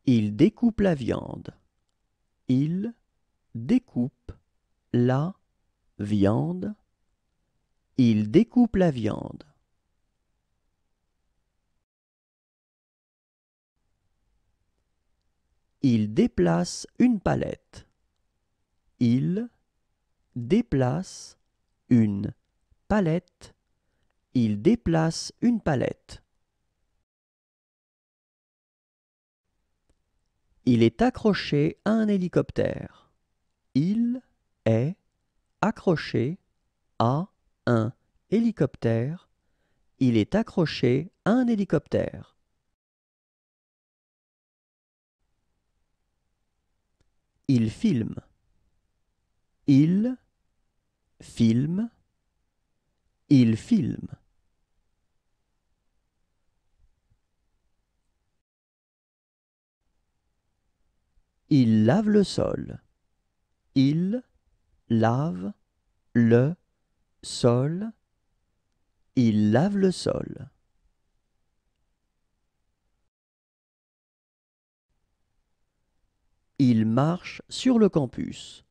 Il découpe la viande. Il découpe la viande. Il découpe la viande. Il déplace une palette. Il déplace une palette. Il déplace une palette. Il est accroché à un hélicoptère. Il est accroché à un hélicoptère. Il est accroché à un hélicoptère. Il filme. Il filme. Il filme. Il lave le sol. Il lave le sol. Il lave le sol. Il marche sur le campus.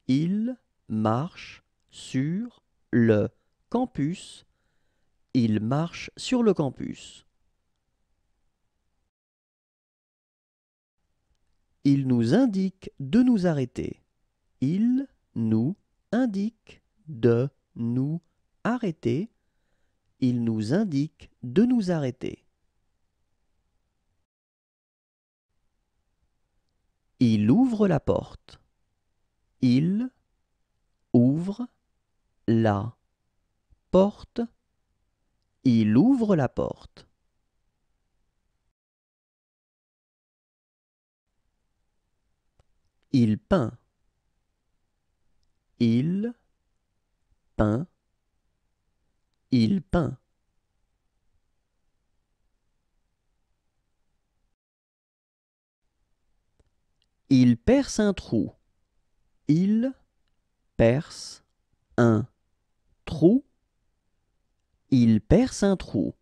Il marche sur le campus. Il marche sur le campus. Il nous indique de nous arrêter. Il nous indique de nous arrêter. Il nous indique de nous arrêter. Il ouvre la porte. Il ouvre la porte. Il ouvre la porte. Il peint. Il peint. Il peint. Il perce un trou. Il perce un trou. Il perce un trou.